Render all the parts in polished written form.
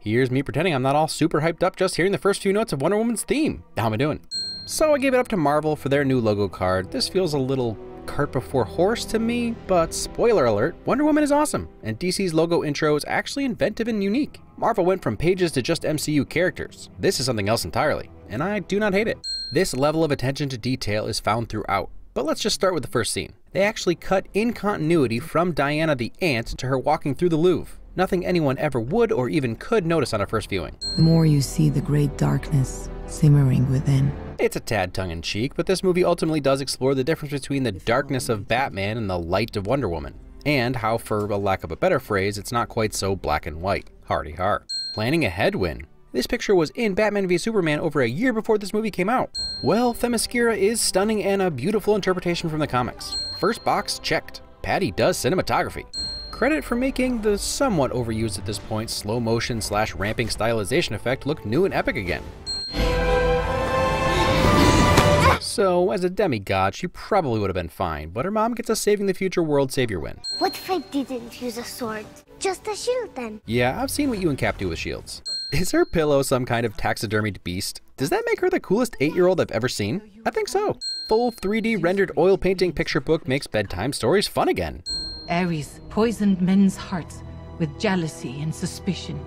Here's me pretending I'm not all super hyped up just hearing the first few notes of Wonder Woman's theme. How am I doing? So I gave it up to Marvel for their new logo card. This feels a little cart before horse to me, but spoiler alert, Wonder Woman is awesome, and DC's logo intro is actually inventive and unique. Marvel went from pages to just MCU characters. This is something else entirely, and I do not hate it. This level of attention to detail is found throughout, but let's just start with the first scene. They actually cut in continuity from Diana the Ant to her walking through the Louvre. Nothing anyone ever would or even could notice on a first viewing. The more you see the great darkness simmering within. It's a tad tongue-in-cheek, but this movie ultimately does explore the difference between the darkness of Batman and the light of Wonder Woman, and how, for a lack of a better phrase, it's not quite so black and white. Hardy har. Planning a headwind. This picture was in Batman v Superman over a year before this movie came out. Well, Themyscira is stunning and a beautiful interpretation from the comics. First box checked. Patty does cinematography. Credit for making the somewhat overused at this point slow motion / ramping stylization effect look new and epic again. So, as a demigod, she probably would have been fine, but her mom gets a Saving the Future World Savior win. What if I didn't use a sword? Just a shield then? Yeah, I've seen what you and Cap do with shields. Is her pillow some kind of taxidermied beast? Does that make her the coolest 8-year-old I've ever seen? I think so. Full 3D rendered oil painting picture book makes bedtime stories fun again. Ares poisoned men's hearts with jealousy and suspicion.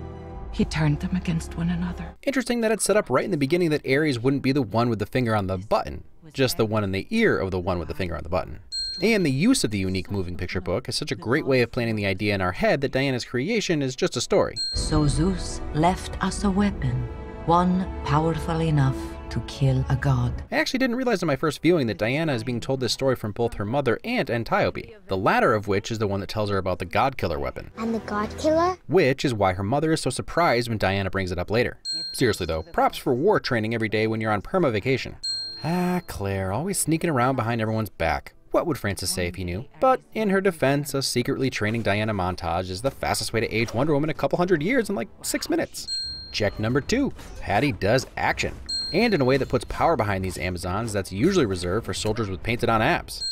He turned them against one another. Interesting that it's set up right in the beginning that Ares wouldn't be the one with the finger on the button, just the one in the ear of the one with the finger on the button. And the use of the unique moving picture book is such a great way of planting the idea in our head that Diana's creation is just a story. So Zeus left us a weapon, one powerful enough to kill a god. I actually didn't realize in my first viewing that Diana is being told this story from both her mother and Antiope, the latter of which is the one that tells her about the God Killer weapon. And the God Killer? Which is why her mother is so surprised when Diana brings it up later. Seriously though, props for war training every day when you're on perma vacation. Ah, Claire, always sneaking around behind everyone's back. What would Francis say if he knew? But in her defense, a secretly training Diana montage is the fastest way to age Wonder Woman a couple hundred years in like 6 minutes. Check number 2, Patty does action. And in a way that puts power behind these Amazons that's usually reserved for soldiers with painted on abs.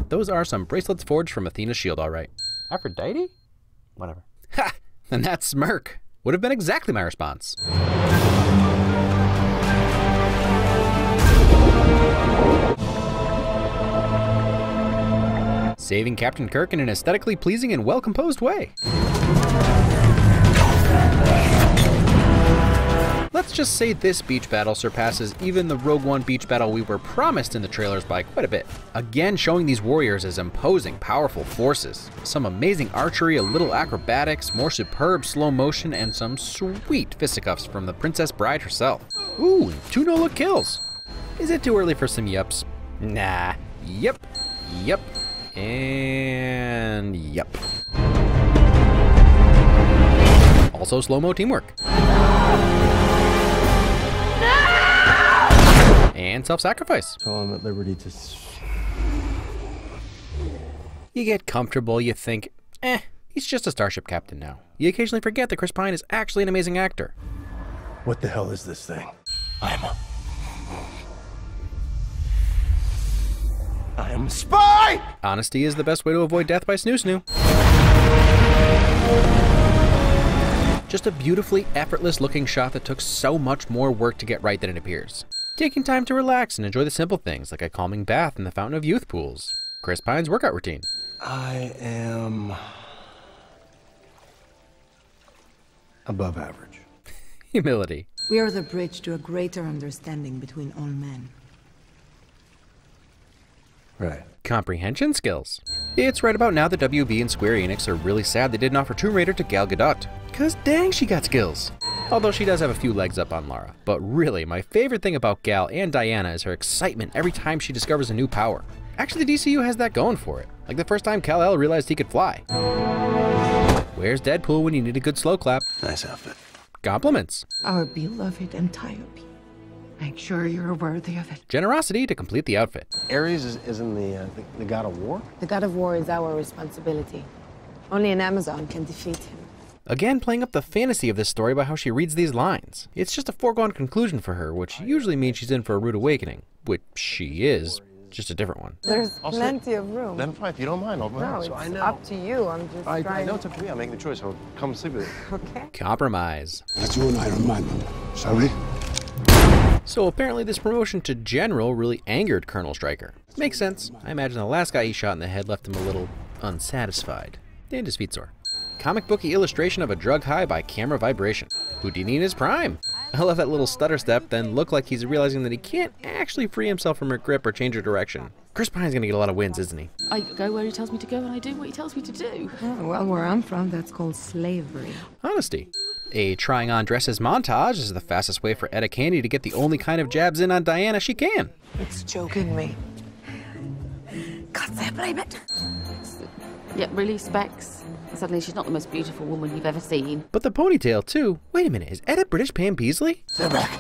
Those are some bracelets forged from Athena's shield, alright. Aphrodite? Whatever. Ha! And that smirk would have been exactly my response. Saving Captain Kirk in an aesthetically pleasing and well-composed way. Let's just say this beach battle surpasses even the Rogue One beach battle we were promised in the trailers by quite a bit. Again, showing these warriors as imposing, powerful forces. Some amazing archery, a little acrobatics, more superb slow motion, and some sweet fisticuffs from the Princess Bride herself. Ooh, 2 no-look kills. Is it too early for some yups? Nah. Yep. Yep. And yep. Also slow-mo teamwork. And self-sacrifice. So I'm at liberty to... You get comfortable, you think, he's just a starship captain now. You occasionally forget that Chris Pine is actually an amazing actor. What the hell is this thing? I am a spy! Honesty is the best way to avoid death by snoo-snoo. Just a beautifully effortless looking shot that took so much more work to get right than it appears. Taking time to relax and enjoy the simple things like a calming bath in the Fountain of Youth pools. Chris Pine's workout routine. I am... above average. Humility. We are the bridge to a greater understanding between all men. Right. Comprehension skills. It's right about now that WB and Square Enix are really sad they didn't offer Tomb Raider to Gal Gadot. Cause dang, she got skills. Although she does have a few legs up on Lara. But really, my favorite thing about Gal and Diana is her excitement every time she discovers a new power. Actually, the DCU has that going for it. Like the first time Kal-El realized he could fly. Where's Deadpool when you need a good slow clap? Nice outfit. Compliments. Our beloved Antiope. Make sure you're worthy of it. Generosity to complete the outfit. Ares isn't the god of war? The god of war is our responsibility. Only an Amazon can defeat him. Again, playing up the fantasy of this story by how she reads these lines. It's just a foregone conclusion for her, which usually means she's in for a rude awakening. Which she is, just a different one. There's plenty of room. Then fine, if you don't mind, I'll No, it's up to you. I'm just trying. I know it's up to me. I'm making the choice. I'll come sleep with you. Okay. Compromise. Let's unite our mind, shall we? So apparently this promotion to general really angered Colonel Stryker. Makes sense. I imagine the last guy he shot in the head left him a little unsatisfied. And his feet sore. Comic booky illustration of a drug high by camera vibration. Houdini in his prime. I love that little stutter step, then look like he's realizing that he can't actually free himself from her grip or change her direction. Chris Pine's gonna get a lot of wins, isn't he? I go where he tells me to go and I do what he tells me to do. Oh, well, where I'm from, that's called slavery. Honesty. A trying on dresses montage is the fastest way for Etta Candy to get the only kind of jabs in on Diana she can. It's joking me. Can't say I blame it. Yeah, really, Specs? Suddenly she's not the most beautiful woman you've ever seen. But the ponytail, too. Wait a minute, is Etta British Pam Beesly? They're back.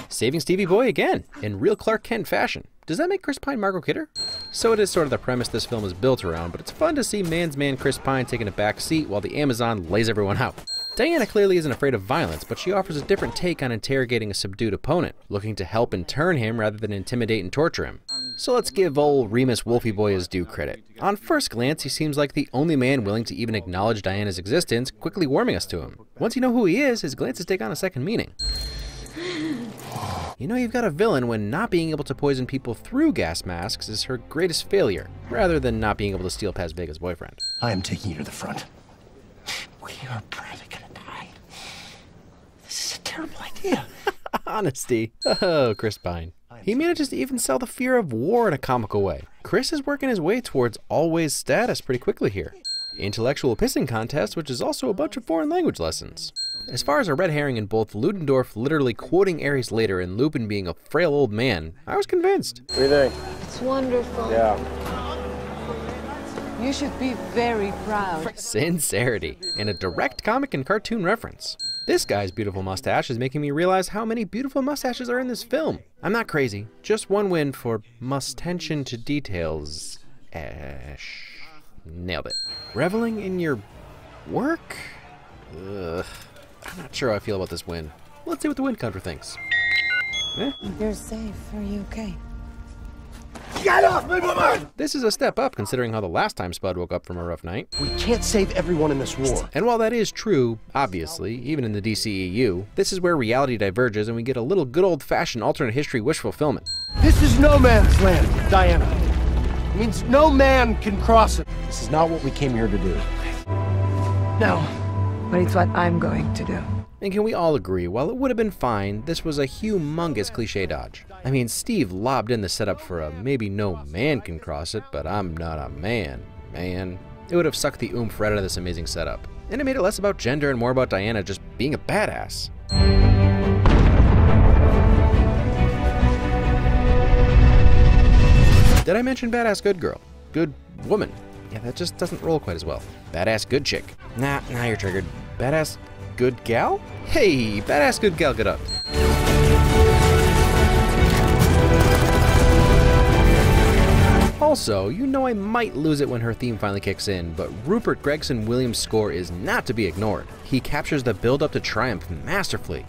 Saving Stevie Boy again, in real Clark Kent fashion. Does that make Chris Pine Margot Kidder? So it is sort of the premise this film is built around, but it's fun to see man's man Chris Pine taking a back seat while the Amazon lays everyone out. Diana clearly isn't afraid of violence, but she offers a different take on interrogating a subdued opponent, looking to help and turn him rather than intimidate and torture him. So let's give old Remus Wolfie Boy his due credit. On first glance, he seems like the only man willing to even acknowledge Diana's existence, quickly warming us to him. Once you know who he is, his glances take on a second meaning. You know you've got a villain when not being able to poison people through gas masks is her greatest failure, rather than not being able to steal Paz Vega's boyfriend. I am taking you to the front. We are probably gonna die. This is a terrible idea. Honesty. Oh, Chris Pine. He manages to even sell the fear of war in a comical way. Chris is working his way towards always status pretty quickly here. Intellectual pissing contest, which is also a bunch of foreign language lessons. As far as a red herring in both Ludendorff literally quoting Ares later and Lupin being a frail old man, I was convinced. What do you think? It's wonderful. Yeah. You should be very proud. Sincerity, and a direct comic and cartoon reference. This guy's beautiful mustache is making me realize how many beautiful mustaches are in this film. I'm not crazy, just one win for attention to details. Nailed it. Reveling in your work? Ugh. I'm not sure how I feel about this win. Let's see what the win counter thinks. You're safe. Are you okay? Get off me, woman! This is a step up considering how the last time Spud woke up from a rough night. We can't save everyone in this war. And while that is true, obviously, even in the DCEU, this is where reality diverges and we get a little good old-fashioned alternate history wish fulfillment. This is no man's land, Diana. It means no man can cross it. This is not what we came here to do. No. But it's what I'm going to do. And can we all agree, while it would have been fine, this was a humongous cliche dodge. I mean, Steve lobbed in the setup for a maybe no man can cross it, but I'm not a man. It would have sucked the oomph right out of this amazing setup. And it made it less about gender and more about Diana just being a badass. Did I mention badass good girl? Good woman? Yeah, that just doesn't roll quite as well. Badass good chick. Nah, you're triggered. Badass good gal? Hey, badass good gal, get up. Also, you know I might lose it when her theme finally kicks in, but Rupert Gregson-Williams' score is not to be ignored. He captures the build-up to triumph masterfully.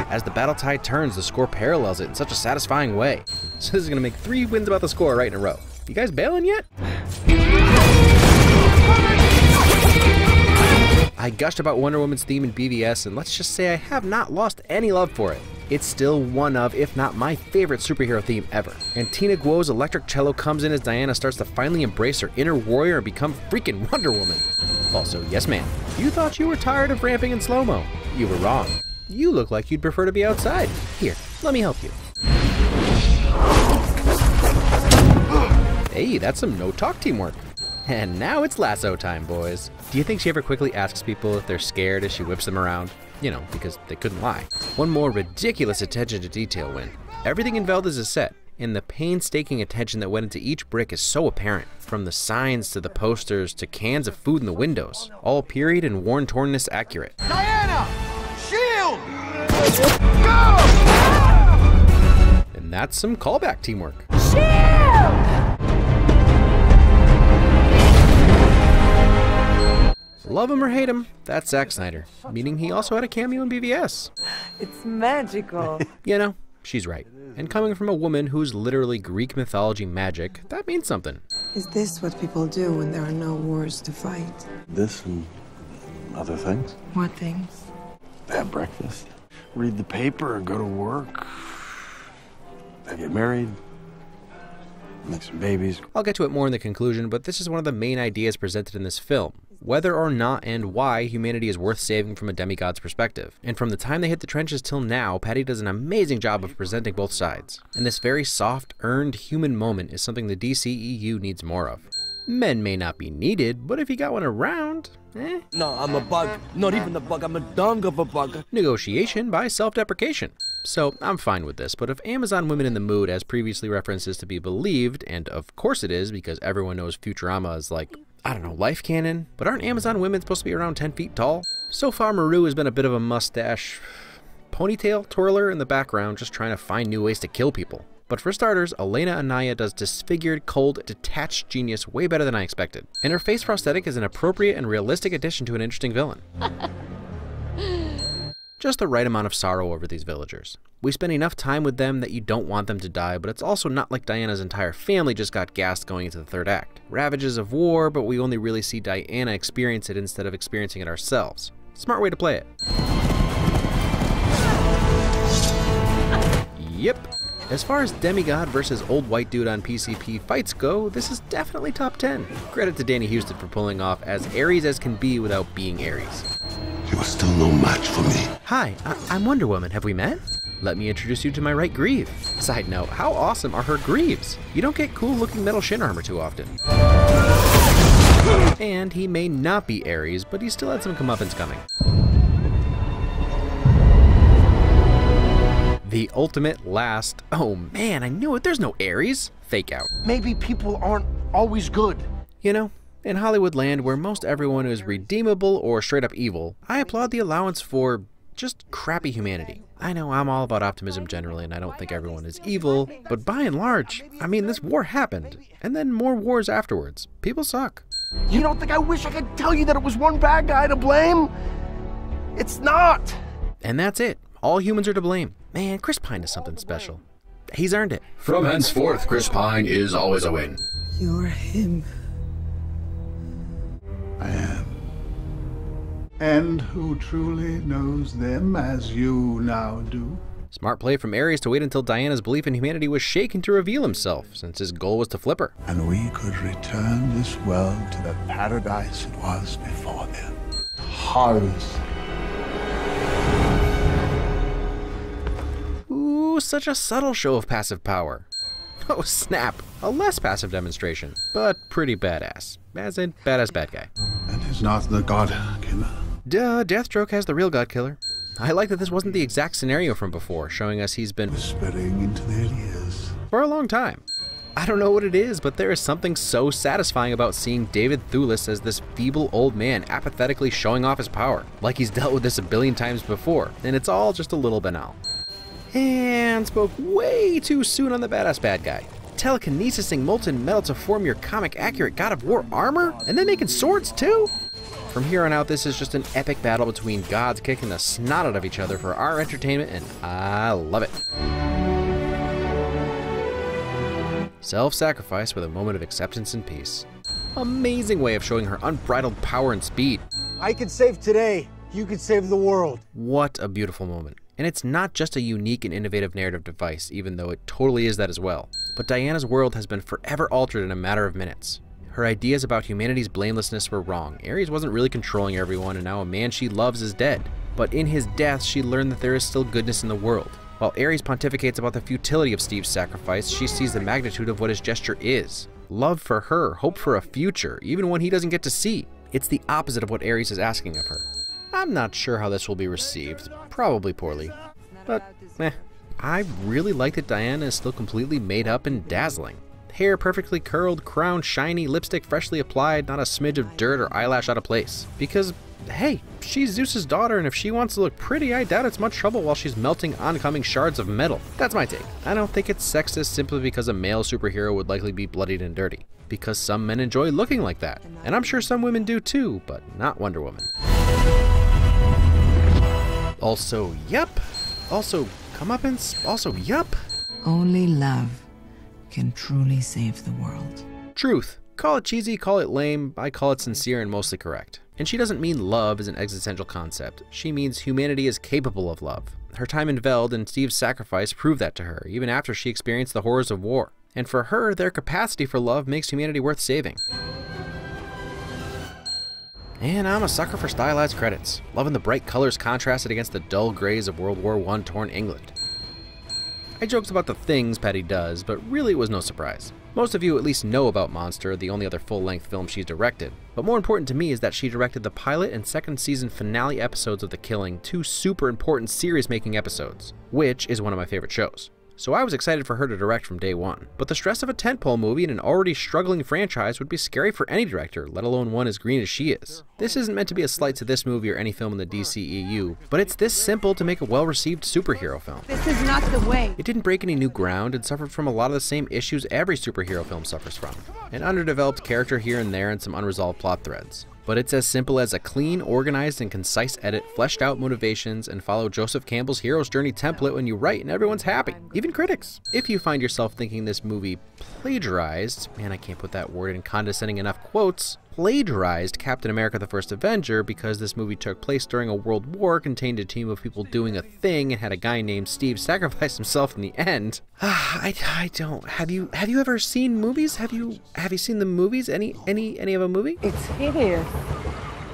As the battle tide turns, the score parallels it in such a satisfying way. So this is gonna make 3 wins about the score right in a row. You guys bailing yet? I gushed about Wonder Woman's theme in BVS, and let's just say I have not lost any love for it. It's still one of, if not my favorite superhero theme ever. And Tina Guo's electric cello comes in as Diana starts to finally embrace her inner warrior and become freaking Wonder Woman. Also, yes ma'am, you thought you were tired of ramping in slow-mo. You were wrong. You look like you'd prefer to be outside. Here, let me help you. Hey, that's some no-talk teamwork. And now it's lasso time, boys. Do you think she ever quickly asks people if they're scared as she whips them around? You know, because they couldn't lie. One more ridiculous attention to detail win. Everything in Velda's is set, and the painstaking attention that went into each brick is so apparent. From the signs to the posters to cans of food in the windows. All period and worn-tornness accurate. Diana! Shield! Go! And that's some callback teamwork. Love him or hate him, that's Zack Snyder, meaning he also had a cameo in BVS. It's magical. You know, she's right. And coming from a woman who's literally Greek mythology magic, that means something. Is this what people do when there are no wars to fight? This and other things. What things? Have breakfast, read the paper, and go to work. They get married, make some babies. I'll get to it more in the conclusion, but this is one of the main ideas presented in this film. Whether or not and why humanity is worth saving from a demigod's perspective. And from the time they hit the trenches till now, Patty does an amazing job of presenting both sides. And this very soft, earned human moment is something the DCEU needs more of. Men may not be needed, but if you got one around, No, I'm a bug. Not even a bug, I'm a dung of a bug. Negotiation by self-deprecation. So I'm fine with this, but if Amazon women in the mood, as previously referenced, is to be believed, and of course it is because everyone knows Futurama is like, I don't know, life canon, but aren't Amazon women supposed to be around 10 feet tall? So far Maru has been a bit of a mustache ponytail twirler in the background, just trying to find new ways to kill people. But for starters, Elena Anaya does disfigured, cold, detached genius way better than I expected. And her face prosthetic is an appropriate and realistic addition to an interesting villain. Just the right amount of sorrow over these villagers. We spend enough time with them that you don't want them to die, but it's also not like Diana's entire family just got gassed going into the third act. Ravages of war, but we only really see Diana experience it instead of experiencing it ourselves. Smart way to play it. Yep. As far as demigod versus old white dude on PCP fights go, this is definitely top 10. Credit to Danny Huston for pulling off as Ares as can be without being Ares. You are still no match for me. Hi, I'm Wonder Woman. Have we met? Let me introduce you to my right greave. Side note, how awesome are her greaves? You don't get cool looking metal shin armor too often. And he may not be Ares, but he still had some comeuppance coming. The ultimate last. Oh man, I knew it. There's no Ares. Fake out. Maybe people aren't always good. You know, in Hollywood land where most everyone is redeemable or straight up evil, I applaud the allowance for just crappy humanity. I know I'm all about optimism generally and I don't think everyone is evil, but by and large, I mean this war happened, and then more wars afterwards. People suck. You don't think I wish I could tell you that it was one bad guy to blame? It's not. And that's it. All humans are to blame. Man, Chris Pine is something special. He's earned it. From henceforth, Chris Pine is always a win. You're him. I am. And who truly knows them as you now do? Smart play from Ares to wait until Diana's belief in humanity was shaken to reveal himself, since his goal was to flip her. And we could return this world to the paradise it was before them. Harvest. Ooh, such a subtle show of passive power. Oh snap, a less passive demonstration, but pretty badass. As in, badass bad guy. And is not the god killer. Duh, Deathstroke has the real god killer. I like that this wasn't the exact scenario from before, showing us he's been whispering into their ears for a long time. I don't know what it is, but there is something so satisfying about seeing David Thewlis as this feeble old man apathetically showing off his power, like he's dealt with this a billion times before, and it's all just a little banal. And spoke way too soon on the badass bad guy. Telekinesising molten metal to form your comic-accurate God of War armor? And then making swords too? From here on out, this is just an epic battle between gods kicking the snot out of each other for our entertainment, and I love it. Self-sacrifice with a moment of acceptance and peace. Amazing way of showing her unbridled power and speed. I could save today. You could save the world. What a beautiful moment. And it's not just a unique and innovative narrative device, even though it totally is that as well. But Diana's world has been forever altered in a matter of minutes. Her ideas about humanity's blamelessness were wrong. Ares wasn't really controlling everyone, and now a man she loves is dead. But in his death, she learned that there is still goodness in the world. While Ares pontificates about the futility of Steve's sacrifice, she sees the magnitude of what his gesture is. Love for her, hope for a future, even when he doesn't get to see. It's the opposite of what Ares is asking of her. I'm not sure how this will be received, probably poorly, but I really like that Diana is still completely made up and dazzling. Hair perfectly curled, crown shiny, lipstick freshly applied, not a smidge of dirt or eyelash out of place. Because hey, she's Zeus's daughter, and if she wants to look pretty, I doubt it's much trouble while she's melting oncoming shards of metal. That's my take. I don't think it's sexist simply because a male superhero would likely be bloodied and dirty. Because some men enjoy looking like that. And I'm sure some women do too, but not Wonder Woman. Also, yep. Also, comeuppance. Also, yup. Only love can truly save the world. Truth. Call it cheesy, call it lame, I call it sincere and mostly correct. And she doesn't mean love as an existential concept. She means humanity is capable of love. Her time in Veld and Steve's sacrifice proved that to her, even after she experienced the horrors of war. And for her, their capacity for love makes humanity worth saving. And I'm a sucker for stylized credits, loving the bright colors contrasted against the dull grays of World War I torn England. I joked about the things Patty does, but really it was no surprise. Most of you at least know about Monster, the only other full-length film she's directed. But more important to me is that she directed the pilot and second season finale episodes of The Killing, two super important series-making episodes, which is one of my favorite shows. So I was excited for her to direct from day one. But the stress of a tentpole movie in an already struggling franchise would be scary for any director, let alone one as green as she is. This isn't meant to be a slight to this movie or any film in the DCEU, but it's this simple to make a well-received superhero film. This is not the way. It didn't break any new ground and suffered from a lot of the same issues every superhero film suffers from. An underdeveloped character here and there and some unresolved plot threads. But it's as simple as a clean, organized, and concise edit, fleshed out motivations, and follow Joseph Campbell's hero's journey template when you write and everyone's happy, even critics. If you find yourself thinking this movie plagiarized, man, I can't put that word in condescending enough quotes, plagiarized Captain America the First Avenger because this movie took place during a world war, contained a team of people doing a thing, and had a guy named Steve sacrifice himself in the end. I don't. Have you ever seen movies? Have you seen the movies? Any of a movie? It's hideous.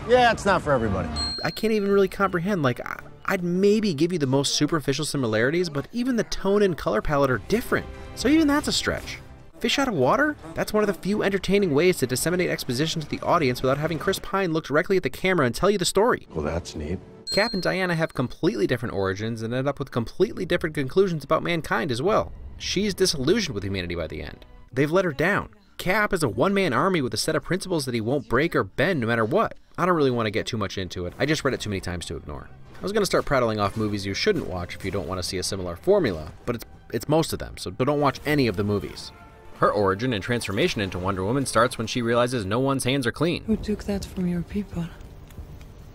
Yeah, it's not for everybody. I can't even really comprehend. Like, I'd maybe give you the most superficial similarities, but even the tone and color palette are different. So even that's a stretch. Fish out of water? That's one of the few entertaining ways to disseminate exposition to the audience without having Chris Pine look directly at the camera and tell you the story. Well, that's neat. Cap and Diana have completely different origins and end up with completely different conclusions about mankind as well. She's disillusioned with humanity by the end. They've let her down. Cap is a one-man army with a set of principles that he won't break or bend no matter what. I don't really want to get too much into it. I just read it too many times to ignore. I was going to start prattling off movies you shouldn't watch if you don't want to see a similar formula, but it's most of them, so don't watch any of the movies. Her origin and transformation into Wonder Woman starts when she realizes no one's hands are clean. Who took that from your people?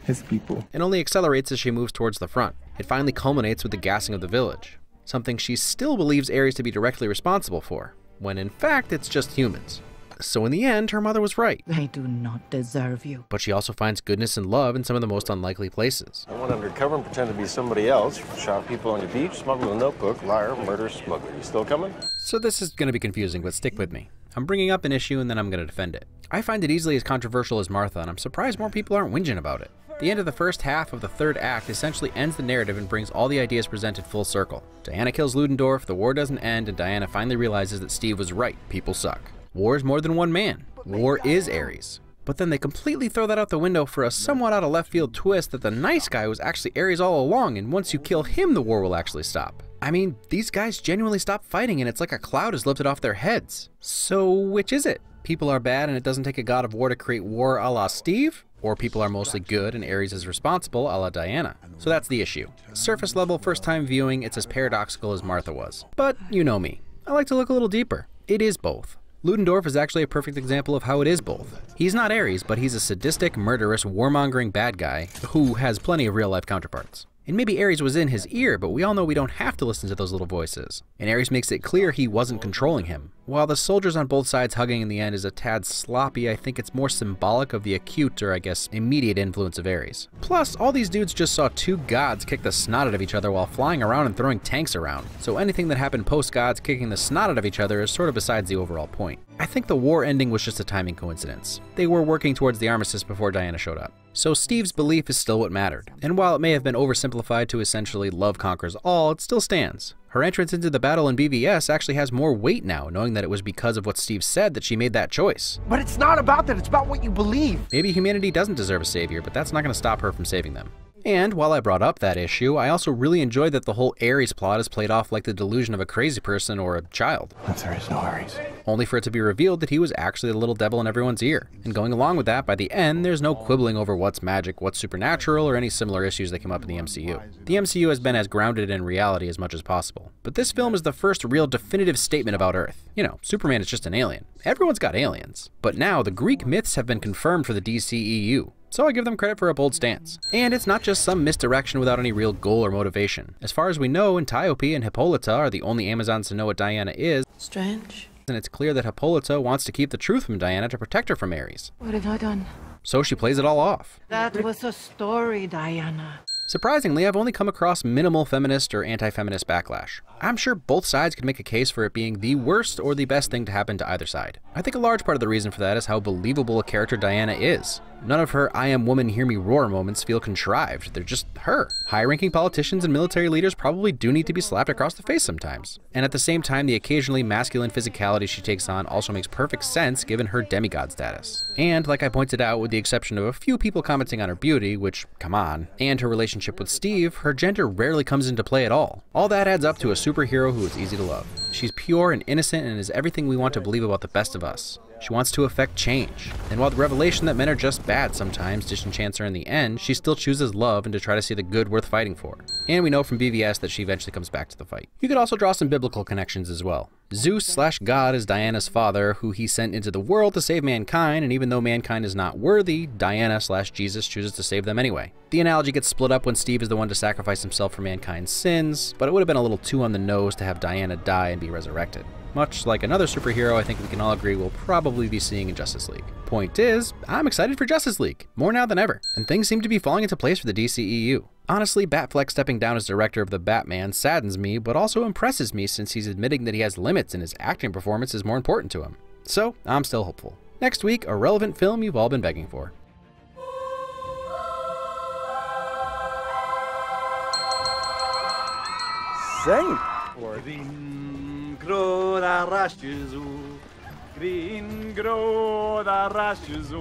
His people. And only accelerates as she moves towards the front. It finally culminates with the gassing of the village, something she still believes Ares to be directly responsible for, when in fact it's just humans. So in the end, her mother was right. They do not deserve you. But she also finds goodness and love in some of the most unlikely places. I went undercover and pretended to be somebody else. Shot people on your beach, smuggled a notebook, liar, murder, smuggler. You still coming? So this is going to be confusing, but stick with me. I'm bringing up an issue and then I'm going to defend it. I find it easily as controversial as Martha, and I'm surprised more people aren't whinging about it. The end of the first half of the third act essentially ends the narrative and brings all the ideas presented full circle. Diana kills Ludendorff, the war doesn't end, and Diana finally realizes that Steve was right. People suck. War is more than one man. War is Ares. But then they completely throw that out the window for a somewhat out of left field twist that the nice guy was actually Ares all along, and once you kill him, the war will actually stop. I mean, these guys genuinely stop fighting and it's like a cloud is lifted off their heads. So which is it? People are bad and it doesn't take a god of war to create war a la Steve? Or people are mostly good and Ares is responsible a la Diana? So that's the issue. Surface level, first time viewing, it's as paradoxical as Martha was. But you know me. I like to look a little deeper. It is both. Ludendorff is actually a perfect example of how it is both. He's not Ares, but he's a sadistic, murderous, warmongering bad guy who has plenty of real-life counterparts. And maybe Ares was in his ear, but we all know we don't have to listen to those little voices. And Ares makes it clear he wasn't controlling him. While the soldiers on both sides hugging in the end is a tad sloppy, I think it's more symbolic of the acute, or I guess, immediate influence of Ares. Plus, all these dudes just saw two gods kick the snot out of each other while flying around and throwing tanks around. So anything that happened post-gods kicking the snot out of each other is sort of besides the overall point. I think the war ending was just a timing coincidence. They were working towards the armistice before Diana showed up. So Steve's belief is still what mattered. And while it may have been oversimplified to essentially love conquers all, it still stands. Her entrance into the battle in BVS actually has more weight now, knowing that it was because of what Steve said that she made that choice. But it's not about that, it's about what you believe. Maybe humanity doesn't deserve a savior, but that's not going to stop her from saving them. And while I brought up that issue, I also really enjoyed that the whole Ares plot is played off like the delusion of a crazy person or a child. If there is no Ares. Only for it to be revealed that he was actually the little devil in everyone's ear. And going along with that, by the end, there's no quibbling over what's magic, what's supernatural, or any similar issues that come up in the MCU. The MCU has been as grounded in reality as much as possible. But this film is the first real definitive statement about Earth. You know, Superman is just an alien. Everyone's got aliens. But now, the Greek myths have been confirmed for the DCEU. So I give them credit for a bold stance. And it's not just some misdirection without any real goal or motivation. As far as we know, Antiope and Hippolyta are the only Amazons to know what Diana is. Strange. And it's clear that Hippolyta wants to keep the truth from Diana to protect her from Ares. What have I done? So she plays it all off. That was a story, Diana. Surprisingly, I've only come across minimal feminist or anti-feminist backlash. I'm sure both sides could make a case for it being the worst or the best thing to happen to either side. I think a large part of the reason for that is how believable a character Diana is. None of her "I am woman, hear me roar" moments feel contrived, they're just her. High-ranking politicians and military leaders probably do need to be slapped across the face sometimes. And at the same time, the occasionally masculine physicality she takes on also makes perfect sense given her demigod status. And like I pointed out, with the exception of a few people commenting on her beauty, which, come on, and her relationship with Steve, her gender rarely comes into play at all. All that adds up to a superhero who is easy to love. She's pure and innocent and is everything we want to believe about the best of us. She wants to affect change. And while the revelation that men are just bad sometimes disenchants her in the end, she still chooses love and to try to see the good worth fighting for. And we know from BVS that she eventually comes back to the fight. You could also draw some biblical connections as well. Zeus/God is Diana's father, who he sent into the world to save mankind, and even though mankind is not worthy, Diana/Jesus chooses to save them anyway. The analogy gets split up when Steve is the one to sacrifice himself for mankind's sins, but it would have been a little too on the nose to have Diana die and be resurrected. Much like another superhero I think we can all agree we'll probably be seeing in Justice League. Point is, I'm excited for Justice League, more now than ever, and things seem to be falling into place for the DCEU. Honestly, Batfleck stepping down as director of the Batman saddens me, but also impresses me since he's admitting that he has limits and his acting performance is more important to him. So, I'm still hopeful. Next week, a relevant film you've all been begging for. Sing! Green grow the rashes, green grow the rashes.